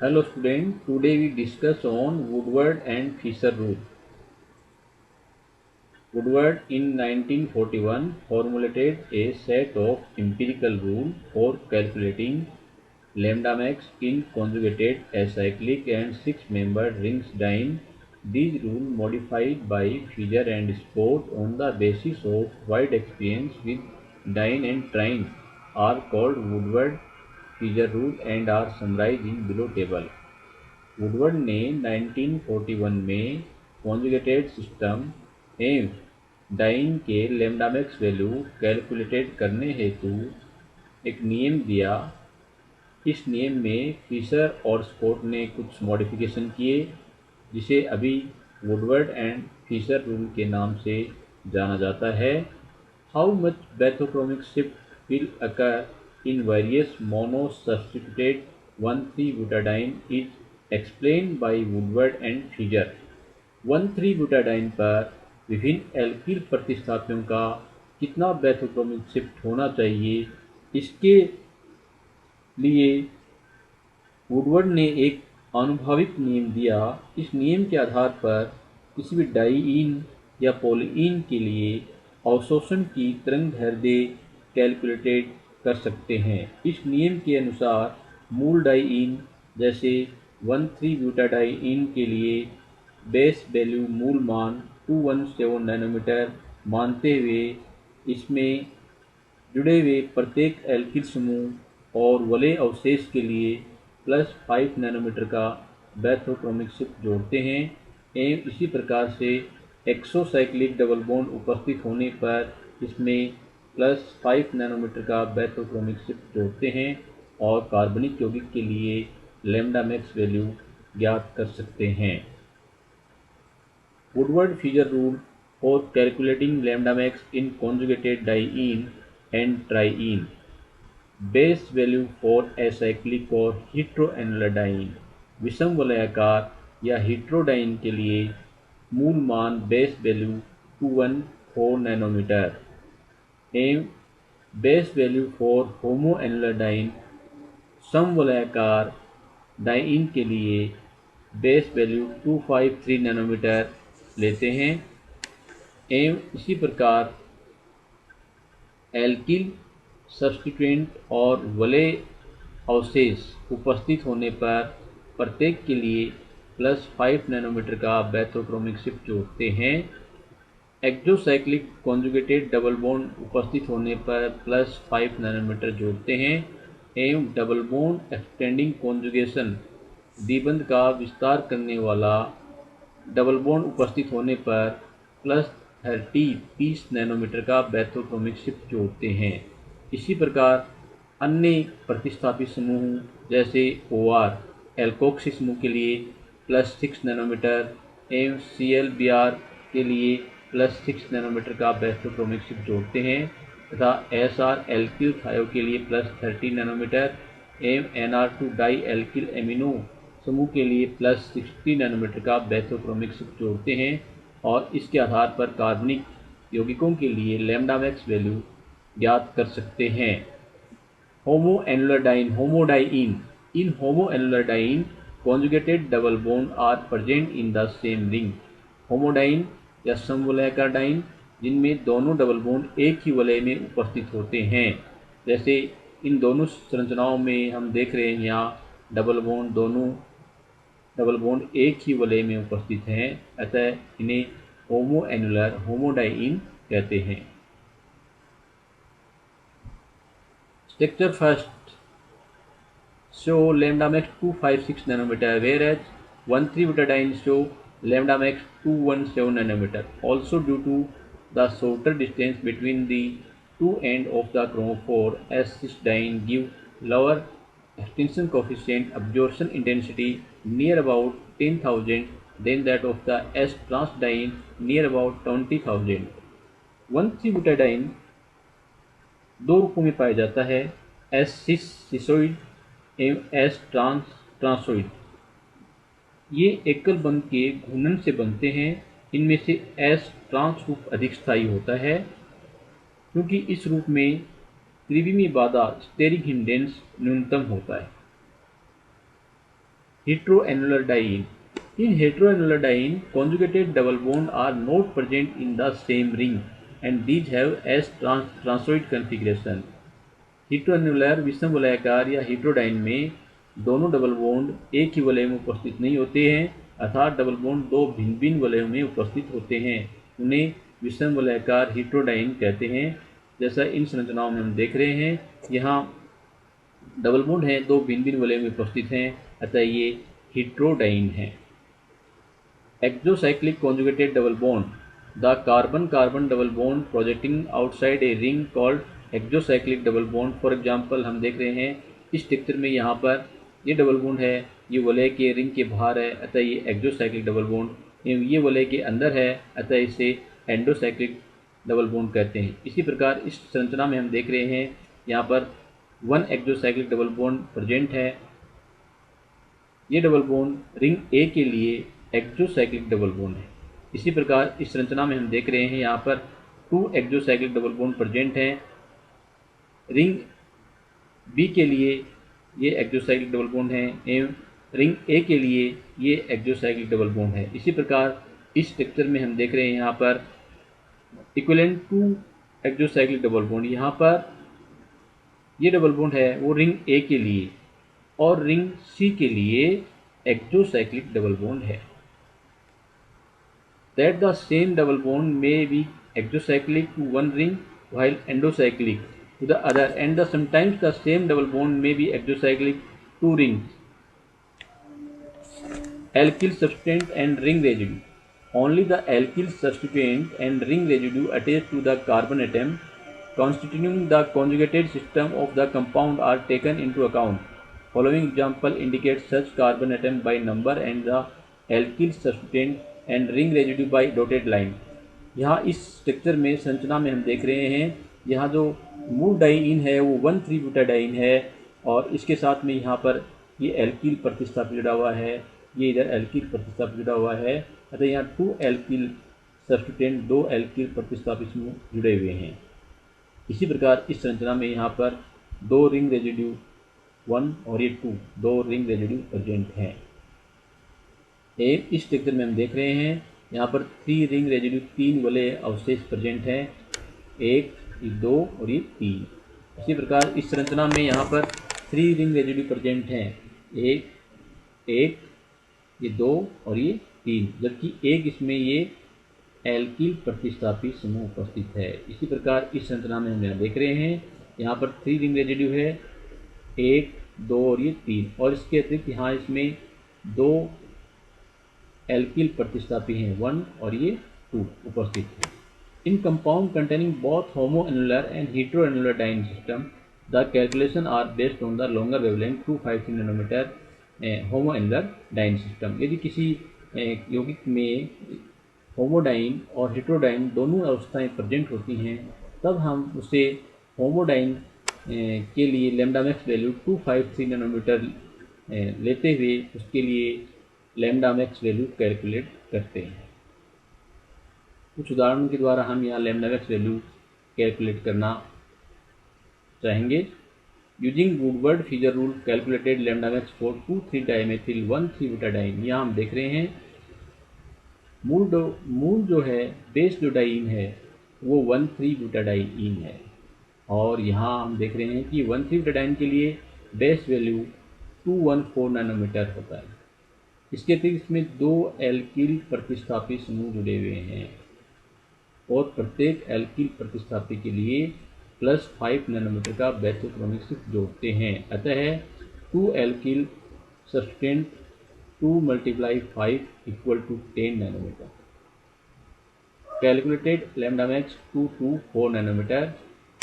Hello student, today we discuss on Woodward and Fisher rule. Woodward in 1941 formulated a set of empirical rules for calculating lambda max in conjugated acyclic and six-membered rings dyne. These rules modified by Fisher and Scott on the basis of wide experience with dyne and trine are called Woodward-Fisher rule and are summarized in below table. Woodward ने 1941 में conjugated system एवं dine के lambda max value calculated करने हेतु एक नियम दिया। इस नियम में फिशर और स्कॉट ने कुछ मॉडिफिकेशन किए जिसे अभी वुडवर्ड एंड फिशर रूल के नाम से जाना जाता है। How much bathochromic shift will occur in various mono substituted 1,3-butadiene is explained by Woodward and Fieser. 1,3-butadiene पर विभिन्न एल्किल प्रतिस्थापियों का कितना बैथोक्रोमिक शिफ्ट होना चाहिए, इसके लिए वुडवर्ड ने एक आनुभविक नियम दिया। इस नियम के आधार पर किसी भी डाइईन या पॉलीईन के लिए अवशोषण की तरंगदैर्ध्य कैलकुलेटेड कर सकते हैं। इस नियम के अनुसार मूल डाइईन जैसे 1,3-butadiene के लिए बेस वैल्यू मूल मान 217 नैनोमीटर मानते हुए इसमें जुड़े हुए प्रत्येक एल्किल समूह और वलय अवशेष के लिए +5 नैनोमीटर का बैथोक्रोमिक शिफ्ट जोड़ते हैं एवं इसी प्रकार से एक्सोसाइक्लिक डबल बॉन्ड उपस्थित होने पर इसमें +5 नैनोमीटर का बैथोक्रोमिक शिफ्ट जोड़ते हैं और कार्बनिक यौगिक के लिए लैम्ब्डा मैक्स वैल्यू ज्ञात कर सकते हैं। Woodward-Fisher rule for calculating lambda max in conjugated diene and triene. Base value for acyclic और हेटेरोएनुलर डाइन। विषम वलयाकार या हेटेरोडाइन के लिए मूल मान बेस वैल्यू 214 नैनोमीटर एवं base value for homoannular diene समवलयाकार डाइन के लिए बेस वैल्यू 253 नैनोमीटर लेते हैं एवं इसी प्रकार एल्किल सब्स्टिट्यूएंट और वलय अवशेष उपस्थित होने पर प्रत्येक के लिए +5 नैनोमीटर का बैथोक्रोमिक शिफ्ट जोड़ते हैं। एक्सोसाइक्लिक कॉन्जुगेटेड डबल बॉन्ड उपस्थित होने पर +5 नैनोमीटर जोड़ते हैं एवं डबल बॉन्ड एक्सटेंडिंग कॉन्जुगेशन द्विबंध का विस्तार करने वाला डबल बॉन्ड उपस्थित होने पर +30 नैनोमीटर का बैथोक्रोमिक शिफ्ट जोड़ते हैं। इसी प्रकार अन्य प्रतिस्थापित समूह जैसे OR एल्कोक्सी समूह के लिए +6 नैनोमीटर एवं ClBr के लिए +6 नैनोमीटर का बैथोक्रोमिक शिफ्ट जोड़ते हैं तथा SR एल्किल थायो के लिए +30 नैनोमीटर एवं NR2 डाई एल्किल एमिनो समूह के लिए +60 नैनोमीटर का बैथोक्रोमिक शिफ्ट जोड़ते हैं और इसके आधार पर कार्बनिक यौगिकों के लिए लैम्ब्डा मैक्स वैल्यू ज्ञात कर सकते हैं। Homoannular diene homodiene in homoannular diene conjugated double bond are present in the same ring। Homodiene या समवलयाकार डाइन जिनमें दोनों डबल बॉन्ड एक ही वलय में उपस्थित होते हैं, जैसे इन दोनों संरचनाओं में हम देख रहे हैं यहाँ दोनों डबल बॉन्ड एक ही वलय में उपस्थित हैं, अतः इन्हें होमोएनुलर होमोडाइन कहते हैं। Structure first show lambda max 256 nanometer, whereas 1,3-butadiene show lambda max 217 nanometer. Also, due to the shorter distance between the two ends of the chromophore, S6-diene give lower extinction coefficient absorption intensity near about 10,000 than that of the S-trans-diene near about 20,000. 1,3-butadiene दो रूपों में पाया जाता है, S6 सिसोइड एवं S ट्रांसोइड। ये एकल बंध के घूर्णन से बनते हैं। इनमें से एस ट्रांस रूप अधिक स्थायी होता है क्योंकि इस रूप में त्रिविमीय बाधा स्टेरिक हिंडेंस न्यूनतम होता है। heteroannular diene. In heteroannular diene, conjugated double bond are not present in the same ring and these have S transitoid configuration. heteroannular विषम वलयाकार या heterodyne में दोनों डबल बॉन्ड एक ही वलय में उपस्थित नहीं होते हैं, अर्थात डबल बॉन्ड दो भिन्न भिन्न वलयों में उपस्थित होते हैं। उन्हें विषम वलयाकार heterodyne कहते हैं। जैसा इन संरचनाओं में हम देख रहे हैं, यहाँ डबल बॉन्ड है, दो भिन्न भिन्न वलयों में उपस्थित हैं, अतः ये heterodyne है। Exocyclic conjugated double bond, the carbon carbon double bond projecting outside a ring called exocyclic double bond. For example हम देख रहे हैं इस पिक्चर में, यहाँ पर ये डबल बॉन्ड है, ये वलय के रिंग के बाहर है, अतः ये एक्सोसाइक्लिक डबल बॉन्ड। ये वलय के अंदर है, अतः इसे एंडोसाइक्लिक डबल बॉन्ड कहते हैं। इसी प्रकार इस संरचना में हम देख रहे हैं यहाँ पर one exocyclic double bond present है। ये डबल बॉन्ड रिंग ए के लिए एक्सोसाइक्लिक डबल बॉन्ड है। इसी प्रकार इस संरचना में हम देख रहे हैं यहाँ पर two exocyclic double bond present हैं। रिंग बी के लिए ये एक्सोसाइक्लिक डबल बॉन्ड है एवं रिंग ए के लिए ये एक्सोसाइक्लिक डबल बॉन्ड है। इसी प्रकार इस स्ट्रक्चर में हम देख रहे हैं यहाँ पर equivalent to exocyclic double bond, यहाँ पर ये डबल बॉन्ड है वो रिंग ए के लिए और रिंग सी के लिए एक्सोसाइक्लिक डबल बॉन्ड है। That the same double bond may be exocyclic to one ring while endocyclic to the other, and sometimes the same double bond may be exocyclic to rings. Alkyl substituent and ring residue. Only the alkyl substituent and ring residue attached to the carbon atom constituting the conjugated system of the compound are taken into account. Following example indicates such carbon atom by number and the alkyl substituent and ring residue by dotted line. यहाँ इस structure में संरचना में हम देख रहे हैं यहाँ जो मूल डाइइन है वो 1,3-ब्यूटाडाइन है और इसके साथ में यहाँ पर ये एल्किल प्रतिस्थापित जुड़ा हुआ है, ये इधर एल्किल प्रतिस्थापित जुड़ा हुआ है, अतः यहाँ 2 एल्किल सब्स्टिट्यूएंट 2 एल्किल प्रतिस्थापित समूह जुड़े हुए हैं। इसी प्रकार इस संरचना में यहाँ पर 2 रिंग रेजिड्यू 1 और ये 2 रिंग रेजिड्यू प्रेजेंट हैं। इस स्ट्रक्चर में हम देख रहे हैं यहाँ पर 3 रिंग रेजिड्यू 3 वलय अवशेष प्रेजेंट हैं, 1, 2 और ये 3। इसी प्रकार इस संरचना में यहाँ पर 3 रिंग रेजिड्यू प्रेजेंट हैं, 1, ये 2 और ये 3, जबकि एक इसमें ये एल्किल प्रतिस्थापित समूह उपस्थित है। इसी प्रकार इस संरचना में हम यहाँ देख रहे हैं यहाँ पर 3 रिंग रेजिड्यू है, 1, 2 और ये 3, और इसके अतिरिक्त यहाँ इसमें 2 एल्किल प्रतिस्थापी हैं, 1 और ये 2 उपस्थित है। In compound containing both homoannular and heteroannular diene system, the calculation are based on the longer wavelength 253 nanometre homoannular diene system. यदि किसी यौगिक में होमोडाइन और हेटेरोडाइन दोनों अवस्थाएं प्रेजेंट होती हैं, तब हम उसे होमोडाइन के लिए लैम्डा मैक्स वैल्यू 253 नैनोमीटर लेते हुए उसके लिए लैम्डा मैक्स वैल्यू कैलकुलेट करते हैं। कुछ उदाहरणों के द्वारा हम यहाँ लैम्डा मैक्स वैल्यू कैलकुलेट करना चाहेंगे। Using Woodward Fieser rule calculated lambda max for 2,3-डाइमेथिल 1,3-ब्यूटाडाइन। यहाँ हम देख रहे हैं मूल जो है बेस जो डाइन है वो 1,3-ब्यूटाडाइन है, और यहाँ हम देख रहे हैं कि 1,3-ब्यूटाडाइन के लिए बेस वैल्यू 214 नैनोमीटर होता है। इसके अतिरिक्त इसमें 2 एल्किल प्रतिस्थापी समूह जुड़े हुए हैं और प्रत्येक एल्किल प्रतिस्थापी के लिए +5 नैनोमीटर का बेंजोक्रोमिक शिफ्ट जोड़ते हैं। अतः 2 alkyl substituent 2 × 5 = 10 nanometer. Calculated lambda max 224 nanometer,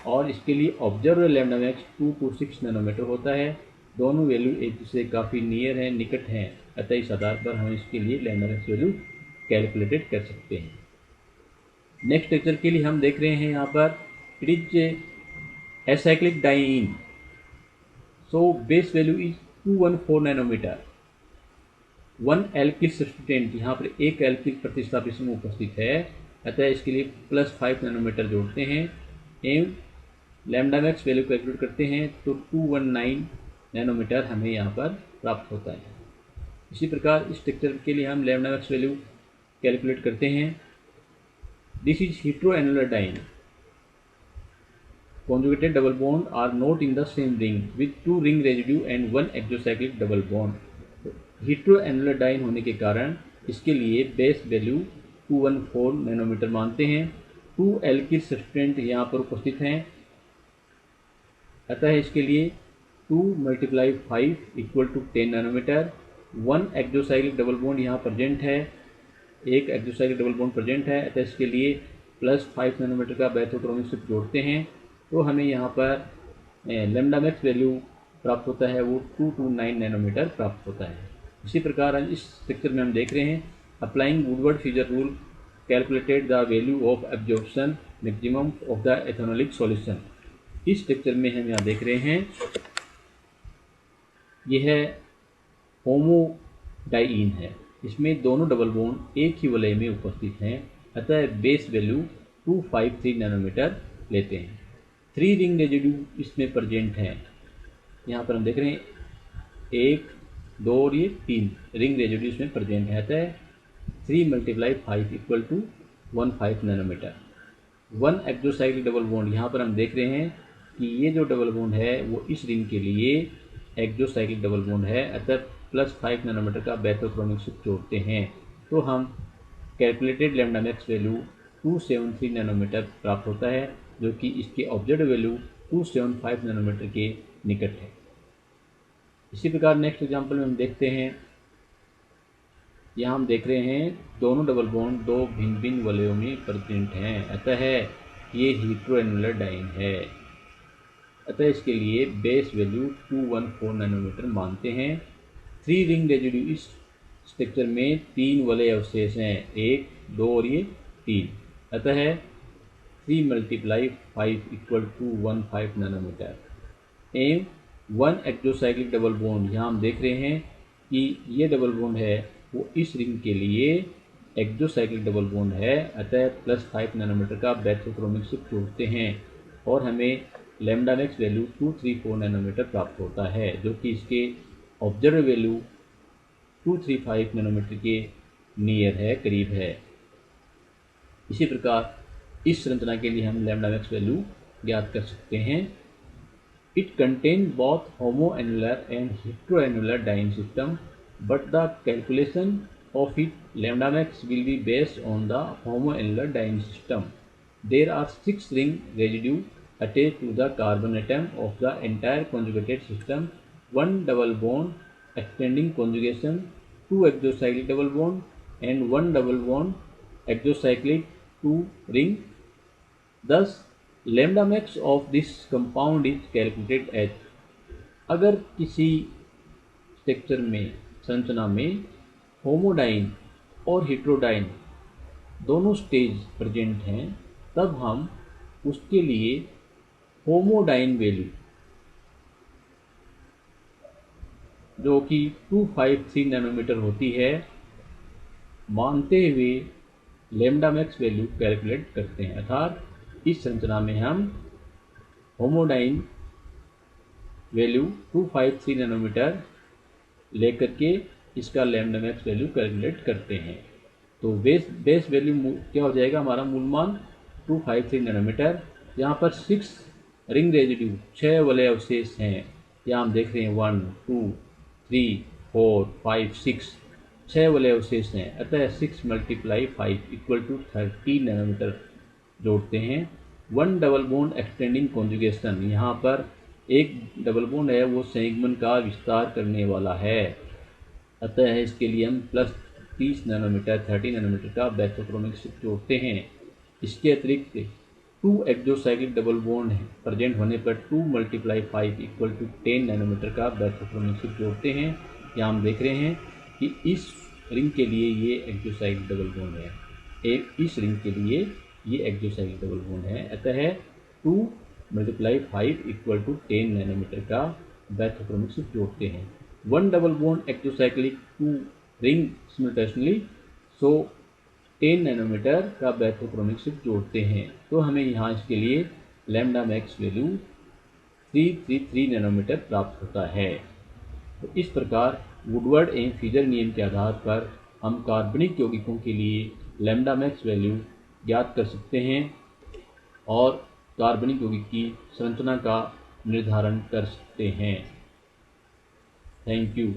और इसके लिए ऑब्जर्व लैम्डा मैक्स 226 नैनोमीटर होता है। दोनों वैल्यू एक दूसरे काफ़ी नियर हैं, निकट हैं, अतः इस आधार पर हम इसके लिए लैम्डा मैक्स वैल्यू कैलकुलेटेड कर सकते हैं। नेक्स्ट स्ट्रक्चर के लिए हम देख रहे हैं यहाँ पर it is acyclic diene, so base value is 214 nanometer. 1 alkyl substituent, यहाँ पर एक एल्किल प्रतिस्थापित समूह उपस्थित है, अतः इसके लिए +5 नैनोमीटर जोड़ते हैं एवं लैम्डा मैक्स वैल्यू कैलकुलेट करते हैं तो 219 नैनोमीटर हमें यहाँ पर प्राप्त होता है। इसी प्रकार इस स्ट्रक्चर के लिए हम लैम्डा मैक्स वैल्यू कैलकुलेट करते हैं। This is heteroannular diene. Conjugated double bond are not in the same ring with 2 ring residue and 1 exocyclic double bond। हेटेरोएनुलर dine होने के कारण इसके लिए बेस वैल्यू 214 नैनोमीटर मानते हैं। 2 एल्किल सब्सटेंट यहाँ पर उपस्थित हैं, अतः इसके लिए 2 × 5 = 10 नैनोमीटर। 1 एक्सोसाइक्लिक डबल बॉन्ड यहाँ प्रेजेंट है, एक एक्सोसाइक्लिक डबल बॉन्ड प्रेजेंट है, अतः इसके लिए +5 नैनोमीटर का बैथोक्रोमिक शिफ्ट जोड़ते हैं तो हमें यहाँ पर लैम्डा मैक्स वैल्यू प्राप्त होता है, वो 229 नैनोमीटर प्राप्त होता है। इसी प्रकार इस स्ट्रक्चर में हम देख रहे हैं applying Woodward फिजर rule calculated the value of absorption maximum of the एथेनोलिक solution. इस स्ट्रक्चर में हम यहाँ देख रहे हैं यह होमोडाइन है, इसमें दोनों डबल बॉन्ड एक ही वलय में उपस्थित हैं, अतः बेस वैल्यू 253 नैनोमीटर लेते हैं। 3 रिंग रेजिड्यू इसमें प्रेजेंट हैं, यहाँ पर हम देख रहे हैं 1, 2 और ये 3 रिंग रेजिड्यू इसमें प्रेजेंट है, अतः 3 × 5 = 15 नैनोमीटर। 1 एक्सोसाइक्लिक डबल बॉन्ड, यहाँ पर हम देख रहे हैं कि ये जो डबल बॉन्ड है वो इस रिंग के लिए एक्सोसाइक्लिक डबल बॉन्ड है, अतः +5 नैनोमीटर का बैथोक्रोमिक शिफ्ट जोड़ते हैं तो हम calculated lambda max value 273 nanometer प्राप्त होता है, जो कि इसके ऑब्जर्व वैल्यू 275 नैनोमीटर के निकट है। इसी प्रकार नेक्स्ट एग्जांपल में हम देखते हैं, यहाँ हम देख रहे हैं दोनों डबल बॉन्ड 2 भिन्न भिन्न वलयों में प्रेजेंट हैं, अतः ये हेटेरोएनुलर डाइन है, अतः इसके लिए बेस वैल्यू 214 नैनोमीटर मानते हैं। 3 रिंग रेजिड्यू इस स्ट्रक्चर में 3 वलय अवशेष हैं, 1, 2 और ये 3, अतः 3 × 5 = 15 नैनोमीटर। एम 1 एक्सोसाइक्लिक डबल बॉन्ड, यहाँ हम देख रहे हैं कि ये डबल बॉन्ड है वो इस रिंग के लिए एक्सोसाइक्लिक डबल बॉन्ड है, अतः +5 नैनोमीटर का बैथोक्रोमिक शिफ्ट जोड़ते हैं और हमें लैम्डा मैक्स वैल्यू 234 नैनोमीटर प्राप्त होता है, जो कि इसके ऑब्जर्व वैल्यू 235 नैनोमीटर के नियर है, करीब है। इसी प्रकार इस संरचना के लिए हम लैम्डा मैक्स वैल्यू ज्ञात कर सकते हैं। It contain both homoannular and heteroannular diene system, but the calculation of it lambda max will be based on the homoannular dyne system. There are 6 ring residue attached to the carbon atom of the entire conjugated system, 1 double bond extending conjugation, 2 exocyclic double bond and 1 double bond exocyclic 2 ring. Thus lambda max of this compound is calculated as, अगर किसी structure में संरचना में होमोडाइन और heterodyne दोनों stage present हैं, तब हम उसके लिए होमोडाइन वैल्यू जो कि 253 नैनोमीटर होती है मानते हुए लैम्डा मैक्स वैल्यू कैलकुलेट करते हैं। अर्थात इस संरचना में हम होमोडाइन वैल्यू 253 नैनोमीटर लेकर के इसका लैम्डा मैक्स वैल्यू कैलकुलेट करते हैं। तो बेस वैल्यू क्या हो जाएगा, हमारा मूल मान 253 नैनोमीटर। यहाँ पर 6 रिंग रेजिड्यू 6 वलय अवशेष हैं, यहाँ हम देख रहे हैं 1, 2, 3, 4, 5, 6 वलय अवशेष हैं, अतः 6 × 5 = 30 नैनोमीटर जोड़ते हैं। 1 डबल बॉन्ड एक्सटेंडिंग कॉन्जुगेशन, यहाँ पर एक डबल बॉन्ड है वो संयुग्मन का विस्तार करने वाला है, अतः इसके लिए हम +30 नैनोमीटर 30 नैनोमीटर का बैथोक्रोमिक शिफ्ट जोड़ते हैं। इसके अतिरिक्त 2 एक्सोसाइक्लिक डबल बॉन्ड प्रेजेंट होने पर 2 × 5 = 10 नैनोमीटर का बैथोक्रोमिक शिफ्ट जोड़ते हैं। यहाँ हम देख रहे हैं कि इस रिंग के लिए ये एक्सोसाइक्लिक डबल बॉन्ड है, इस रिंग के लिए ये एक्सोसाइक्लिक डबल बॉन्ड है, अतः 2 × 5 = 10 नैनोमीटर का बैथोक्रोमिक शिफ्ट जोड़ते हैं। 1 double bond exocyclic 2 ring simultaneously, so 10 nanometre का बैथोक्रोमिक शिफ्ट जोड़ते हैं, तो हमें यहाँ इसके लिए लैम्डा मैक्स वैल्यू 333 नैनोमीटर प्राप्त होता है। तो इस प्रकार वुडवर्ड एवं फीजर नियम के आधार पर हम कार्बनिक यौगिकों के लिए लैम्ब्डा मैक्स वैल्यू ज्ञात कर सकते हैं और कार्बनिक यौगिक की संरचना का निर्धारण कर सकते हैं। Thank you.